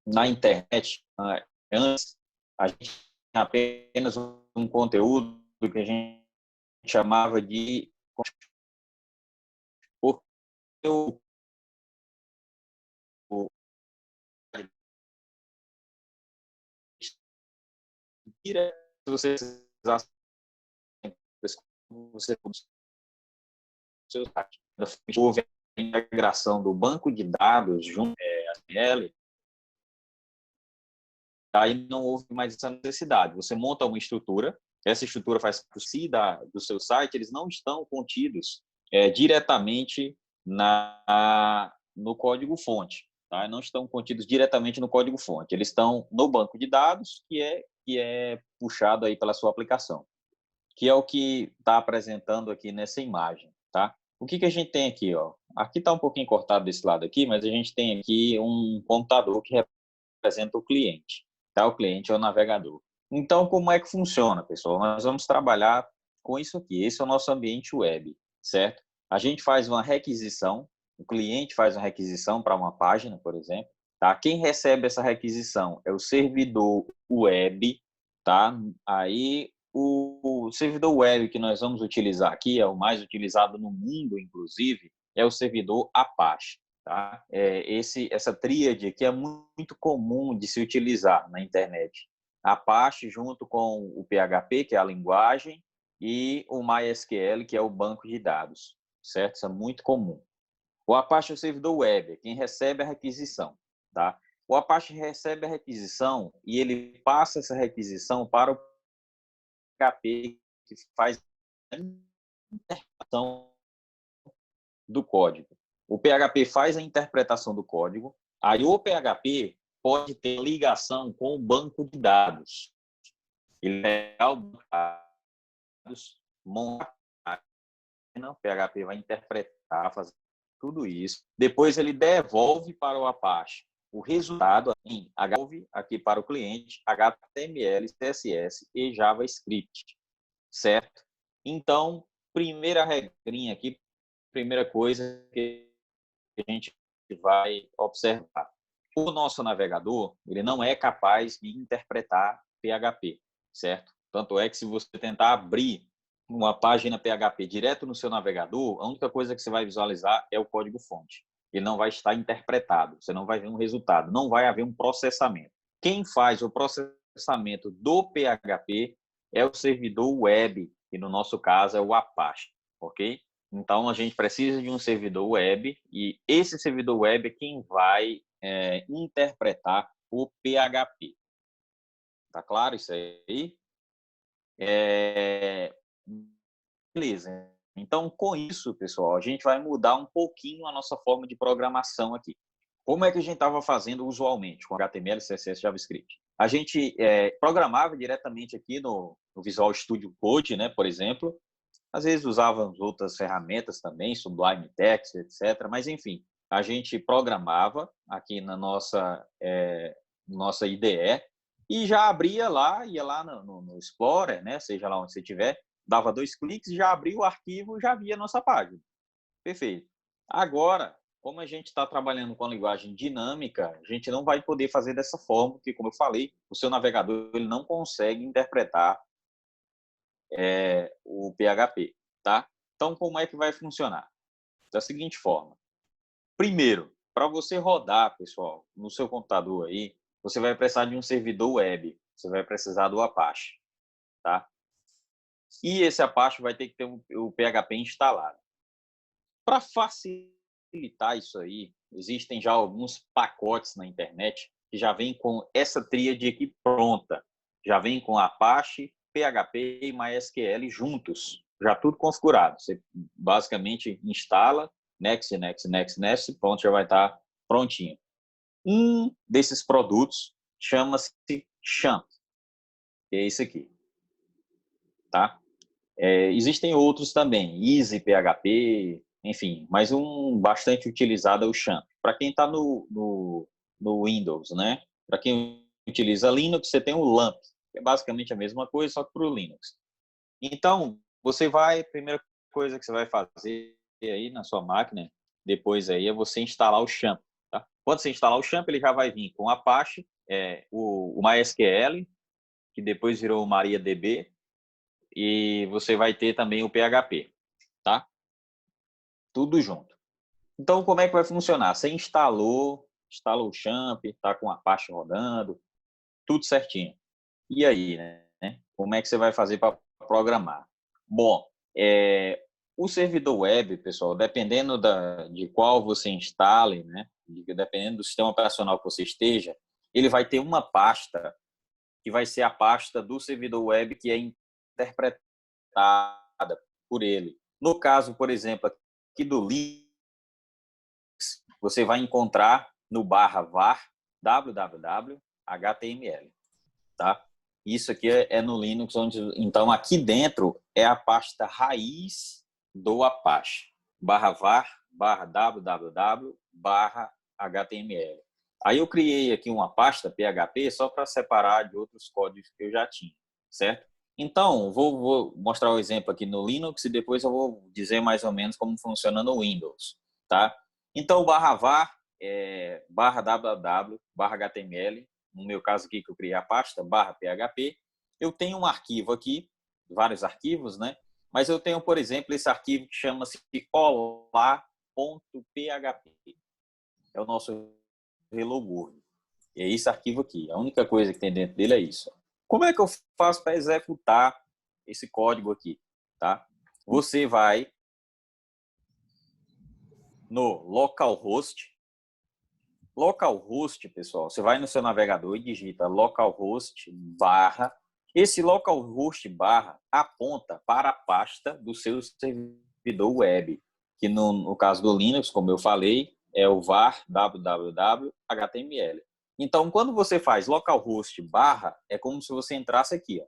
na internet, antes, a gente tinha apenas um conteúdo que a gente chamava de o se você precisasse, você seu site. Houve a integração do banco de dados junto à SQL, aí não houve mais essa necessidade. Você monta uma estrutura, essa estrutura faz parte do seu site, eles não estão contidos diretamente no código-fonte. Tá? Não estão contidos diretamente no código-fonte. Eles estão no banco de dados, que é puxado aí pela sua aplicação, que é o que está apresentando aqui nessa imagem. Tá? O que a gente tem aqui? Ó? Aqui está um pouquinho cortado desse lado aqui, mas a gente tem aqui um computador que representa o cliente. Tá? O cliente é o navegador. Então, como é que funciona, pessoal? Nós vamos trabalhar com isso aqui. Esse é o nosso ambiente web, certo? A gente faz uma requisição, o cliente faz uma requisição para uma página, por exemplo. Tá? Quem recebe essa requisição é o servidor web. Tá? Aí, o servidor web que nós vamos utilizar aqui, é o mais utilizado no mundo, inclusive, é o servidor Apache. Tá? Essa tríade aqui é muito comum de se utilizar na internet. Apache junto com o PHP, que é a linguagem, e o MySQL, que é o banco de dados, certo? Isso é muito comum. O Apache é o servidor web, quem recebe a requisição. Tá? O Apache recebe a requisição e ele passa essa requisição para o PHP, que faz a interpretação do código. O PHP faz a interpretação do código, aí o PHP pode ter ligação com o banco de dados. Ele pega o banco de dados, monta a máquina, o PHP vai interpretar, fazer tudo isso. Depois ele devolve para o Apache o resultado em devolve aqui para o cliente, HTML, CSS e JavaScript, certo? Então, primeira regrinha aqui, primeira coisa que a gente vai observar. O nosso navegador, ele não é capaz de interpretar PHP, certo? Tanto é que se você tentar abrir uma página PHP direto no seu navegador, a única coisa que você vai visualizar é o código-fonte. Ele não vai estar interpretado, você não vai ver um resultado, não vai haver um processamento. Quem faz o processamento do PHP é o servidor web, que no nosso caso é o Apache, ok? Então, a gente precisa de um servidor web e esse servidor web é quem vai interpretar o PHP. Tá claro isso aí? Beleza. Então, com isso, pessoal, a gente vai mudar um pouquinho a nossa forma de programação aqui. Como é que a gente estava fazendo usualmente com HTML, CSS, JavaScript? A gente programava diretamente aqui no Visual Studio Code, né, por exemplo. Às vezes usávamos outras ferramentas também, Sublime Text, etc. Mas, enfim, a gente programava aqui na nossa IDE e já abria lá, ia lá no Explorer, né? Seja lá onde você estiver, dava 2 cliques, já abria o arquivo, já via a nossa página. Perfeito. Agora, como a gente está trabalhando com a linguagem dinâmica, a gente não vai poder fazer dessa forma, porque, como eu falei, o seu navegador ele não consegue interpretar o PHP, tá? Então, como é que vai funcionar? Da seguinte forma. Primeiro, para você rodar, pessoal, no seu computador aí, você vai precisar de um servidor web. Você vai precisar do Apache, tá? E esse Apache vai ter que ter o PHP instalado. Para facilitar isso aí, existem já alguns pacotes na internet que já vem com essa tríade aqui pronta. Já vem com Apache, PHP e MySQL juntos, já tudo configurado. Você basicamente instala, next, next, next, next, pronto, já vai estar prontinho. Um desses produtos chama-se Champ, que é esse aqui, tá? Existem outros também, Easy PHP, enfim, mas um bastante utilizado é o Champ. Para quem está no Windows, né? Para quem utiliza Linux, você tem o LAMP, que é basicamente a mesma coisa, só que para o Linux. Então, primeira coisa que você vai fazer aí na sua máquina, depois aí, é você instalar o Champ. Tá? Quando você instalar o Champ, ele já vai vir com o Apache, o MySQL, que depois virou o MariaDB, e você vai ter também o PHP, tá? Tudo junto. Então, como é que vai funcionar? Você instalou o Champ, tá com o Apache rodando, tudo certinho. E aí, né? Como é que você vai fazer para programar? Bom, o servidor web, pessoal, dependendo de qual você instale, né? Dependendo do sistema operacional que você esteja, ele vai ter uma pasta que vai ser a pasta do servidor web que é interpretada por ele. No caso, por exemplo, aqui do Linux, você vai encontrar no /var www.html, tá? Isso aqui é no Linux, então aqui dentro é a pasta raiz do Apache, /var www.html. Aí eu criei aqui uma pasta PHP só para separar de outros códigos que eu já tinha, certo? Então, vou mostrar o exemplo aqui no Linux e depois eu vou dizer mais ou menos como funciona no Windows, tá? Então, o /var /www/html, no meu caso aqui que eu criei a pasta, /php, eu tenho um arquivo aqui, vários arquivos, né? Mas eu tenho, por exemplo, esse arquivo que chama-se olá.php. É o nosso Hello World. E é esse arquivo aqui. A única coisa que tem dentro dele é isso. Como é que eu faço para executar esse código aqui? Tá? Você vai no localhost. Localhost, pessoal, você vai no seu navegador e digita localhost barra. Esse localhost barra aponta para a pasta do seu servidor web, que no caso do Linux, como eu falei, é o var www.html. Então, quando você faz localhost barra, é como se você entrasse aqui. Ó.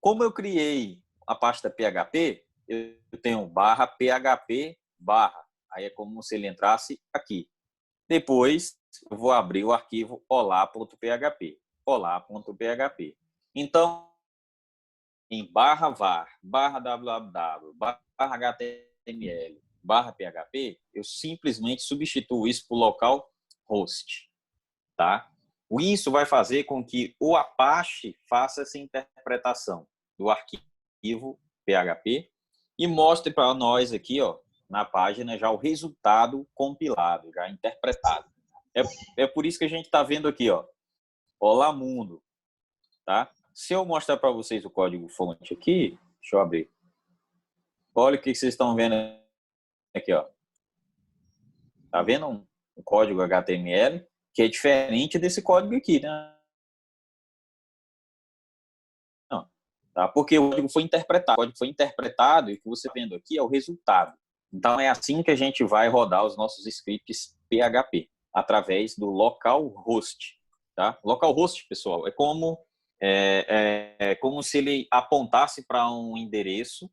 Como eu criei a pasta PHP, eu tenho barra PHP barra. Aí é como se ele entrasse aqui. Depois, eu vou abrir o arquivo olá.php. Olá.php. Então, em /var, /www, /html, /php, eu simplesmente substituo isso por localhost. Tá? Isso vai fazer com que o Apache faça essa interpretação do arquivo PHP e mostre para nós aqui, ó, na página, já o resultado compilado, já interpretado. É por isso que a gente está vendo aqui, ó, Olá Mundo, tá? Se eu mostrar para vocês o código fonte aqui, deixa eu abrir. Olha o que vocês estão vendo aqui, ó. Tá vendo um código HTML que é diferente desse código aqui, né? Não, tá? Porque o código foi interpretado e o que você está vendo aqui é o resultado. Então, é assim que a gente vai rodar os nossos scripts PHP, através do localhost. Tá? Localhost, pessoal, é como se ele apontasse para um endereço,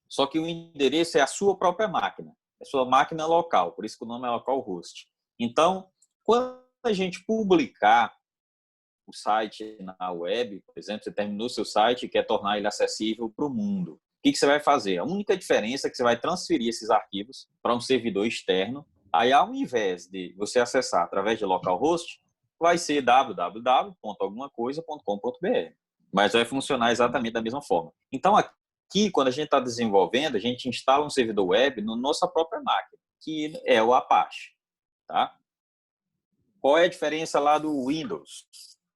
só que o endereço é a sua própria máquina, é a sua máquina local, por isso que o nome é localhost. Então, quando a gente publicar o site na web, por exemplo, você terminou seu site e quer tornar ele acessível para o mundo. O que você vai fazer? A única diferença é que você vai transferir esses arquivos para um servidor externo. Aí, ao invés de você acessar através de localhost, vai ser www.algumacoisa.com.br. Mas vai funcionar exatamente da mesma forma. Então, aqui, quando a gente está desenvolvendo, a gente instala um servidor web na nossa própria máquina, que é o Apache. Tá? Qual é a diferença lá do Windows?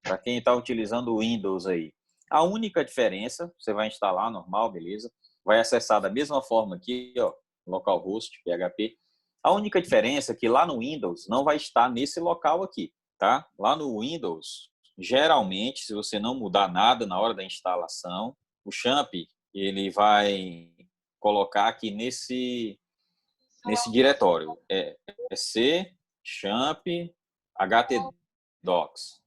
Para quem está utilizando o Windows aí. A única diferença, você vai instalar normal, beleza? Vai acessar da mesma forma aqui, ó, localhost, PHP. A única diferença é que lá no Windows não vai estar nesse local aqui, tá? Lá no Windows, geralmente, se você não mudar nada na hora da instalação, o Champ, ele vai colocar aqui nesse diretório. É C, Champ, htdocs.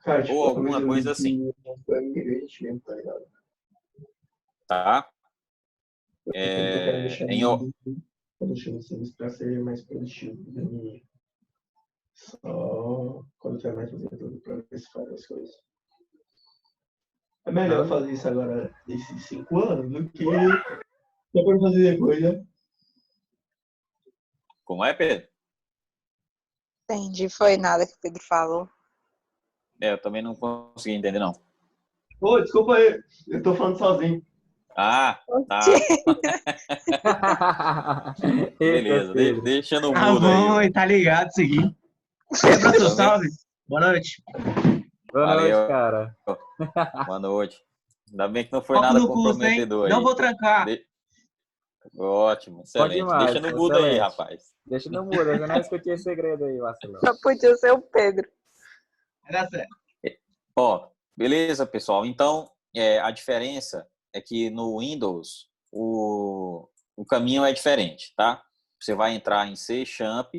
Cara, Ou tipo, alguma coisa assim, tá? Eu quero deixar Em, o serviço para ser mais produtivo. E só quando você vai fazer tudo para ver se faz as coisas. É melhor fazer isso agora, esses 5 anos, do que só para fazer depois, né? Como é, Pedro? Entendi, foi nada que o Pedro falou. Eu também não consegui entender, não. Ô, desculpa aí, eu tô falando sozinho. Ah, tá. Eita, Beleza, Pedro. deixa no Ah, mudo aí. bom, tá ligado isso aqui. E aí, professor, Também. salve. Boa noite. Boa Valeu. noite, cara. Boa noite. Ainda bem que não foi Foco nada no curso, hein? comprometedor Não aí. vou trancar. Ótimo, Pode excelente. demais, Deixa no mudo aí, excelente. rapaz. Deixa no mudo, eu não escutei esse segredo aí, vacilão. Só podia ser o Pedro. Vai dar certo. Ó, beleza, pessoal. Então, a diferença é que no Windows o caminho é diferente, tá? Você vai entrar em C Sharp,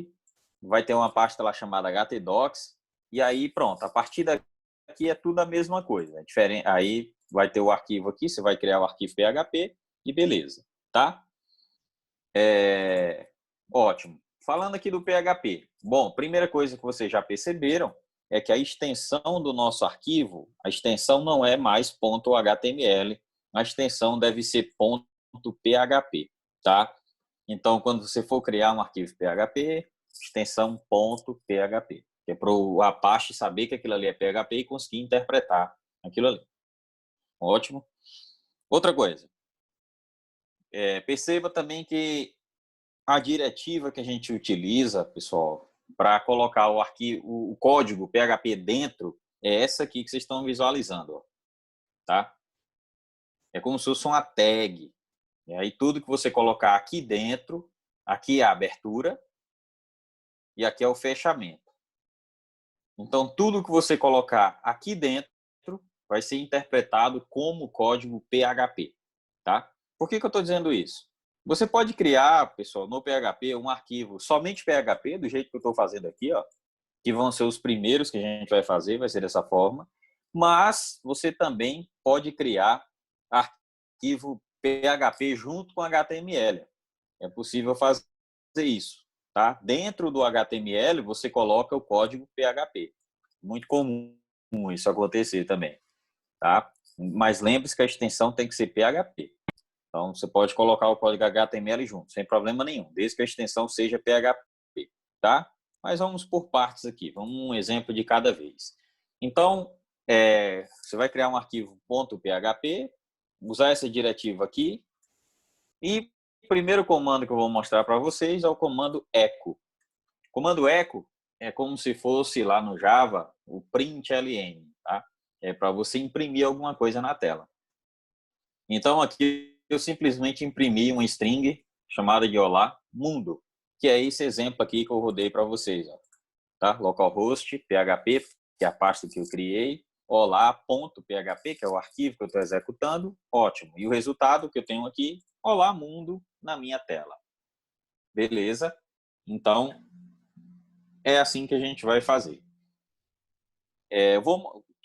vai ter uma pasta lá chamada htdocs, e aí pronto, a partir daqui é tudo a mesma coisa. É diferente, aí vai ter o arquivo aqui, você vai criar o arquivo PHP e beleza, tá? Ótimo. Falando aqui do PHP. Bom, primeira coisa que vocês já perceberam é que a extensão do nosso arquivo, a extensão não é mais .html, a extensão deve ser .php, tá? Então, quando você for criar um arquivo PHP, extensão .php, que é para o Apache saber que aquilo ali é PHP e conseguir interpretar aquilo ali. Ótimo. Outra coisa, perceba também que a diretiva que a gente utiliza, pessoal, para colocar o arquivo, o código PHP dentro, é essa aqui que vocês estão visualizando, ó, tá? É como se fosse uma tag. E aí tudo que você colocar aqui dentro, aqui é a abertura e aqui é o fechamento. Então tudo que você colocar aqui dentro vai ser interpretado como código PHP, tá? Por que eu estou dizendo isso? Você pode criar, pessoal, no PHP um arquivo somente PHP, do jeito que eu estou fazendo aqui, ó, que vão ser os primeiros que a gente vai fazer, vai ser dessa forma. Mas você também pode criar arquivo PHP junto com HTML. É possível fazer isso, tá? Dentro do HTML você coloca o código PHP. Muito comum isso acontecer também, tá? Mas lembre-se que a extensão tem que ser PHP. Então, você pode colocar o código HTML junto, sem problema nenhum, desde que a extensão seja PHP, tá? Mas vamos por partes aqui, vamos um exemplo de cada vez. Então, você vai criar um arquivo .php, usar essa diretiva aqui, e o primeiro comando que eu vou mostrar para vocês é o comando echo. O comando echo é como se fosse lá no Java o println, tá? É para você imprimir alguma coisa na tela. Então, aqui eu simplesmente imprimi uma string chamada de olá mundo, que é esse exemplo aqui que eu rodei para vocês, ó, tá? Localhost, PHP, que é a pasta que eu criei, olá.php, que é o arquivo que eu estou executando, ótimo. E o resultado que eu tenho aqui, olá mundo, na minha tela. Beleza? Então, é assim que a gente vai fazer.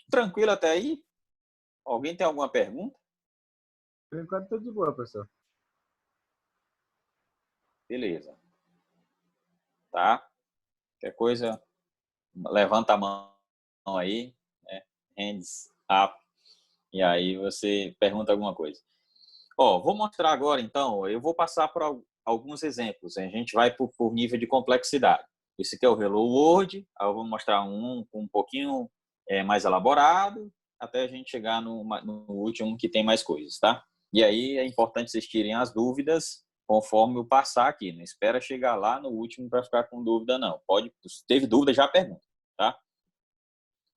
Tranquilo até aí? Alguém tem alguma pergunta? Por enquanto, tô de boa, professor. Beleza. Tá? Qualquer coisa, levanta a mão aí, né? Hands up, e aí você pergunta alguma coisa. Vou mostrar agora, então, eu vou passar por alguns exemplos, a gente vai por nível de complexidade. Esse aqui é o Hello World, aí eu vou mostrar um pouquinho mais elaborado, até a gente chegar no último que tem mais coisas, tá? E aí é importante vocês tirem as dúvidas conforme eu passar aqui, não espera chegar lá no último para ficar com dúvida, não. Se teve dúvida, já pergunta, tá?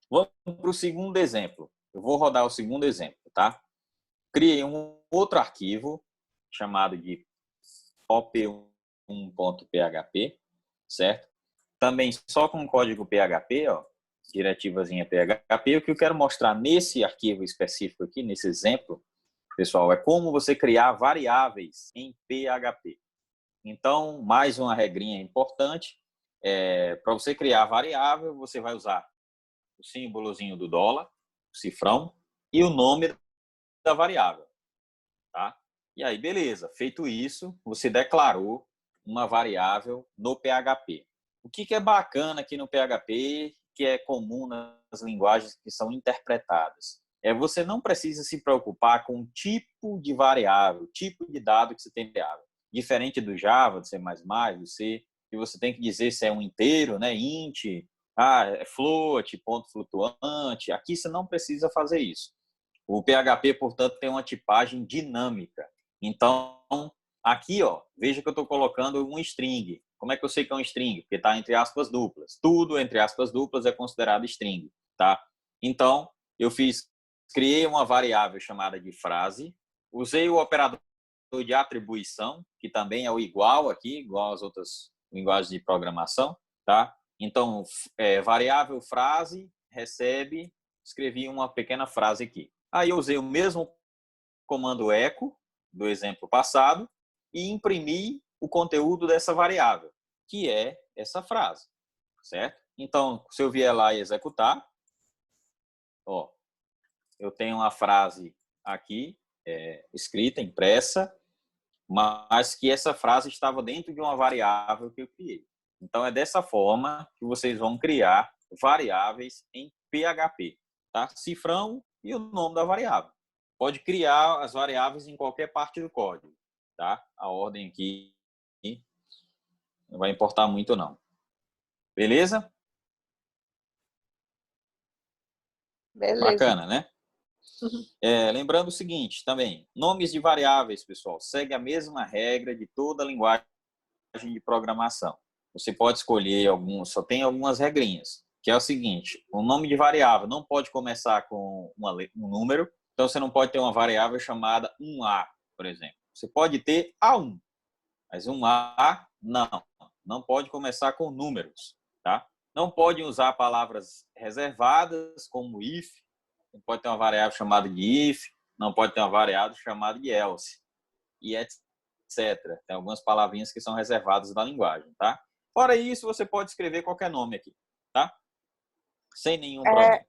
Vamos para o segundo exemplo. Eu vou rodar o segundo exemplo, tá? Criei um outro arquivo chamado de op1.php, certo? Também só com código PHP, ó, diretivazinha PHP. O que eu quero mostrar nesse arquivo específico aqui, nesse exemplo, pessoal, é como você criar variáveis em PHP. Então, mais uma regrinha importante, para você criar variável, você vai usar o símbolozinho do dólar, o cifrão, e o nome da variável, tá? E aí, beleza, feito isso, você declarou uma variável no PHP. O que é bacana aqui no PHP, que é comum nas linguagens que são interpretadas, você não precisa se preocupar com o tipo de variável, tipo de dado que você tem criado. Diferente do Java, do C++, do C, que você tem que dizer se é um inteiro, né? Int, é float, ponto flutuante. Aqui você não precisa fazer isso. O PHP, portanto, tem uma tipagem dinâmica. Então, aqui, ó, veja que eu estou colocando um string. Como é que eu sei que é um string? Porque está entre aspas duplas. Tudo entre aspas duplas é considerado string, tá? Então, criei uma variável chamada de frase, usei o operador de atribuição, que também é o igual aqui, igual às outras linguagens de programação, tá? Então, variável frase recebe, escrevi uma pequena frase aqui. Aí eu usei o mesmo comando echo do exemplo passado e imprimi o conteúdo dessa variável, que é essa frase, certo? Então, se eu vier lá e executar, ó, eu tenho uma frase aqui escrita, impressa, mas que essa frase estava dentro de uma variável que eu criei. Então, é dessa forma que vocês vão criar variáveis em PHP, tá? Cifrão e o nome da variável. Pode criar as variáveis em qualquer parte do código, tá? A ordem aqui não vai importar muito, não. Beleza? Beleza. Bacana, né? Lembrando o seguinte também, nomes de variáveis, pessoal, segue a mesma regra de toda a linguagem de programação. Você pode escolher alguns, só tem algumas regrinhas, que é o seguinte, o nome de variável não pode começar com um número, então você não pode ter uma variável chamada 1A, por exemplo. Você pode ter A1, mas 1A não pode começar com números, tá? Não pode usar palavras reservadas como if, não pode ter uma variável chamada de if, não pode ter uma variável chamada de else, e etc. Tem algumas palavrinhas que são reservadas da linguagem, tá? Fora isso, você pode escrever qualquer nome aqui, tá? Sem nenhum problema.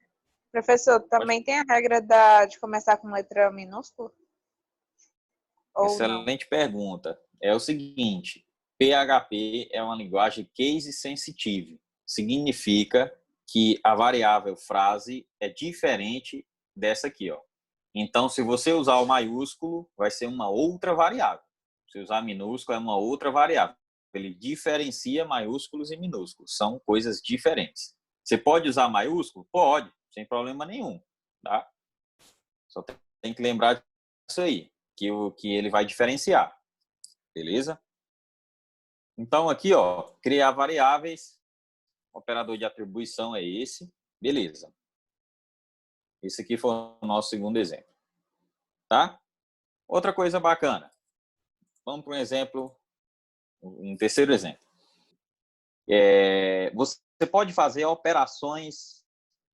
Professor, também tem a regra de começar com letra minúscula? Ou Excelente pergunta. É o seguinte, PHP é uma linguagem case sensitive. Significa que a variável frase é diferente dessa aqui, ó. Então, se você usar o maiúsculo, vai ser uma outra variável. Se usar minúsculo, é uma outra variável. Ele diferencia maiúsculos e minúsculos. São coisas diferentes. Você pode usar maiúsculo? Pode, sem problema nenhum. Tá? Só tem que lembrar disso aí, que ele vai diferenciar. Beleza? Então, aqui, ó, criar variáveis. O operador de atribuição é esse. Beleza. Esse aqui foi o nosso segundo exemplo. Tá? Outra coisa bacana. Vamos para um exemplo, um terceiro exemplo. Você pode fazer operações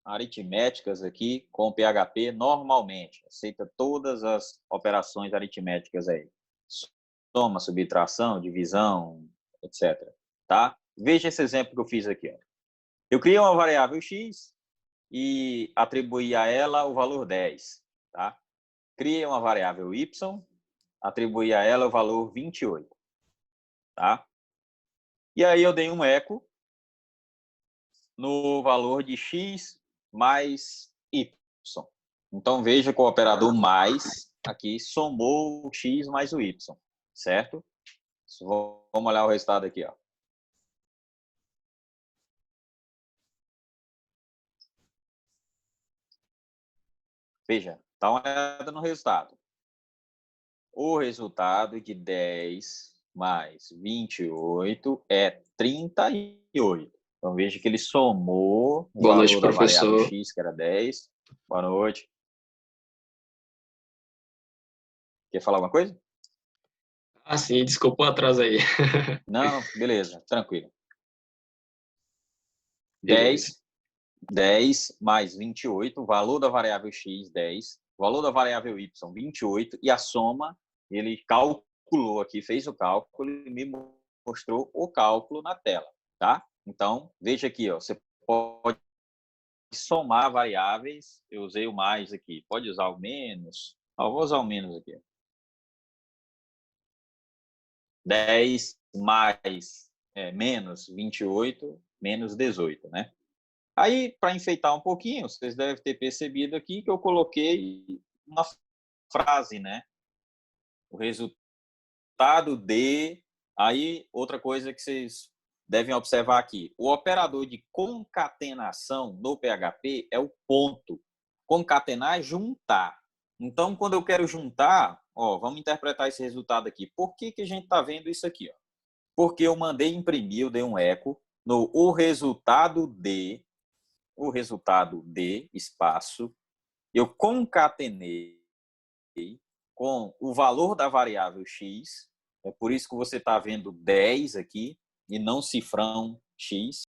aritméticas aqui com PHP normalmente. Aceita todas as operações aritméticas aí. Soma, subtração, divisão, etc. Tá? Veja esse exemplo que eu fiz aqui. Ó. Eu criei uma variável x e atribuí a ela o valor 10. Tá? Criei uma variável y, atribuí a ela o valor 28. Tá? E aí eu dei um eco no valor de x mais y. Então, veja que o operador mais aqui somou o x mais o y, certo? Vamos olhar o resultado aqui, ó. Veja, dá uma olhada no resultado. O resultado de 10 mais 28 é 38. Então, veja que ele somou o Boa noite, valor da variável professor. x, que era 10. Boa noite. Quer falar alguma coisa? Ah, sim, desculpa o atraso aí. Não, beleza, tranquilo. Beleza. 10 mais 28, o valor da variável x, 10, o valor da variável y, 28, e a soma, ele calculou aqui, fez o cálculo e me mostrou o cálculo na tela, tá? Então, veja aqui, ó, você pode somar variáveis, eu usei o mais aqui, pode usar o menos, vou usar o menos aqui. 10 mais menos 28, menos 18, né? Aí, para enfeitar um pouquinho, vocês devem ter percebido aqui que eu coloquei uma frase, né? O resultado de... Aí, outra coisa que vocês devem observar aqui. O operador de concatenação no PHP é o ponto. Concatenar é juntar. Então, quando eu quero juntar, vamos interpretar esse resultado aqui. Por que a gente está vendo isso aqui? Porque eu mandei imprimir, eu dei um eco no o resultado de espaço, eu concatenei com o valor da variável x, é por isso que você está vendo 10 aqui, e não cifrão x.